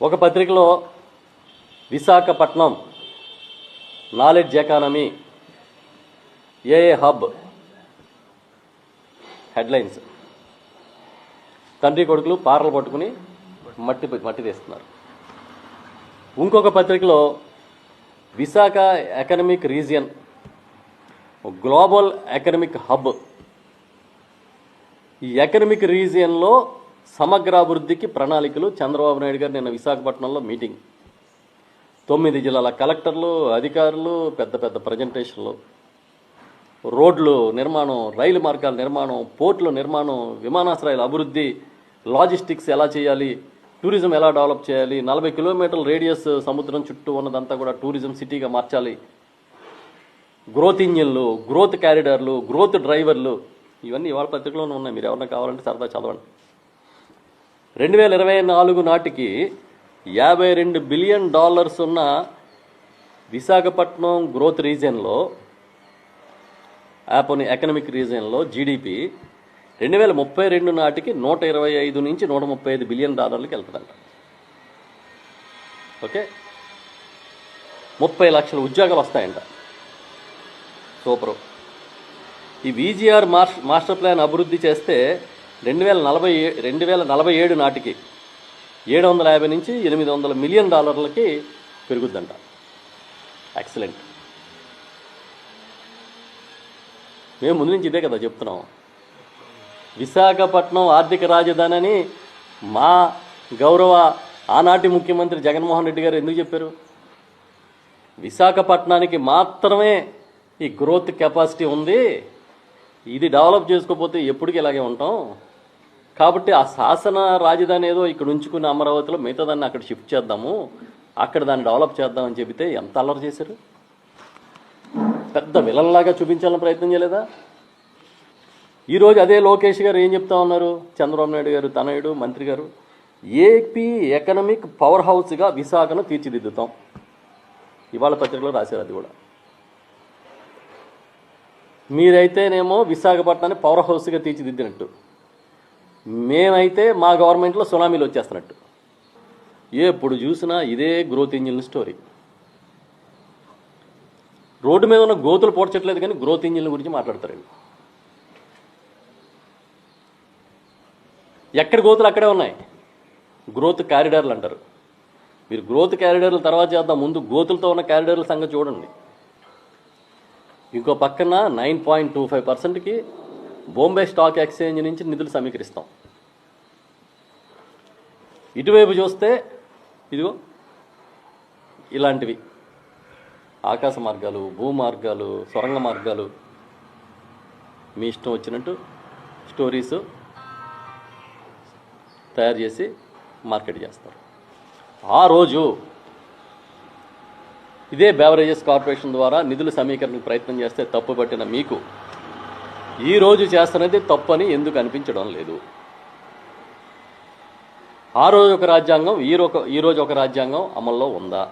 ఒక పత్రికలో Visakhapatnam knowledge economy ఏఏ హబ్ హెడ్లైన్స్. తండ్రి కొడుకులు పారలు పట్టుకుని మట్టి తీస్తున్నారు. ఇంకొక పత్రికలో Visakha economic region global economic hub. ఈ ఎకనమిక్ రీజియన్లో సమగ్ర అభివృద్ధికి ప్రణాళికలు. చంద్రబాబు నాయుడు గారు నిన్న విశాఖపట్నంలో మీటింగ్. 9 జిల్లాల కలెక్టర్లు, అధికారులు, పెద్ద పెద్ద ప్రజెంటేషన్లు. రోడ్లు నిర్మాణం, రైలు మార్గాల నిర్మాణం, పోర్టుల నిర్మాణం, విమానాశ్రయాల అభివృద్ధి, లాజిస్టిక్స్ ఎలా చేయాలి, టూరిజం ఎలా డెవలప్ చేయాలి, 40 కిలోమీటర్ల రేడియస్ సముద్రం చుట్టూ ఉన్నదంతా కూడా టూరిజం సిటీగా మార్చాలి, గ్రోత్ ఇంజిన్లు, గ్రోత్ క్యారిడార్లు, గ్రోత్ డ్రైవర్లు, ఇవన్నీ ఇవాళ పత్రికలోనే ఉన్నాయి. మీరు ఎవరైనా కావాలంటే సరదా చదవండి. 2024 నాటికి $52 బిలియన్ ఉన్న విశాఖపట్నం గ్రోత్ రీజియన్లో, యాపోని ఎకనమిక్ రీజియన్లో జీడిపి 2032 నాటికి $125 నుంచి $135 బిలియన్ వెళ్తుందంట. ఓకే, 30 లక్షల ఉద్యోగాలు వస్తాయంట. సూపరు. ఈ విజిఆర్ మాస్టర్ ప్లాన్ అభివృద్ధి చేస్తే 2047 నాటికి $750 నుంచి $800 మిలియన్ పెరుగుద్దంట. ఎక్సలెంట్. మేము ముందు నుంచి ఇదే కదా చెప్తున్నాం. విశాఖపట్నం ఆర్థిక రాజధాని అని మా గౌరవ ఆనాటి ముఖ్యమంత్రి జగన్మోహన్ రెడ్డి గారు ఎందుకు చెప్పారు? విశాఖపట్నానికి మాత్రమే ఈ గ్రోత్ కెపాసిటీ ఉంది, ఇది డెవలప్ చేసుకోకపోతే ఎప్పటికీ ఇలాగే ఉంటాం, కాబట్టి ఆ శాసన రాజధాని ఏదో ఇక్కడ ఉంచుకుని అమరావతిలో మిగతా దాన్ని అక్కడ షిఫ్ట్ చేద్దాము, అక్కడ దాన్ని డెవలప్ చేద్దామని చెబితే ఎంత అల్లరి చేశారు. పెద్ద విలన్లాగా చూపించాలని ప్రయత్నం చేయలేదా? ఈరోజు అదే లోకేష్ గారు ఏం చెప్తా ఉన్నారు, చంద్రబాబు నాయుడు గారు తనయుడు మంత్రి గారు, ఏపీ ఎకనమిక్ పవర్ హౌస్గా విశాఖను తీర్చిదిద్దుతాం. ఇవాళ పత్రికలో రాశారు. అది కూడా మీరైతేనేమో విశాఖపట్నాన్ని పవర్ హౌస్గా తీర్చిదిద్దినట్టు, మేమైతే మా గవర్నమెంట్లో సునామీలు వచ్చేస్తున్నట్టు. ఎప్పుడు చూసినా ఇదే గ్రోత్ ఇంజిన్ స్టోరీ. రోడ్డు మీద ఉన్న గోతులు పోడ్చట్లేదు కానీ గ్రోత్ ఇంజిన్ల గురించి మాట్లాడతారండి. ఎక్కడ గోతులు అక్కడే ఉన్నాయి. గ్రోత్ కారిడార్లు అంటారు. మీరు గ్రోత్ కారిడార్ల తర్వాత చేద్దాం, ముందు గోతులతో ఉన్న కారిడార్ల సంగతి చూడండి. ఇంకో పక్కన 9.25%కి బాంబే స్టాక్ ఎక్స్చేంజ్ నుంచి నిధులు సమీకరిస్తాం. ఇటువైపు చూస్తే ఇదిగో ఇలాంటివి ఆకాశ మార్గాలు, భూ మార్గాలు, సొరంగ మార్గాలు, మీ ఇష్టం వచ్చినట్టు స్టోరీస్ తయారు చేసి మార్కెట్ చేస్తారు. ఆ రోజు ఇదే బెవరేజెస్ కార్పొరేషన్ ద్వారా నిధుల సమీకరణకు ప్రయత్నం చేస్తే తప్పుపట్టిన మీకు ఈరోజు చేస్తున్నది తప్పని ఎందుకు అనిపించడం లేదు? ఆ రోజు ఒక రాజ్యాంగం, ఈరోజు ఒక రాజ్యాంగం అమల్లో ఉందా?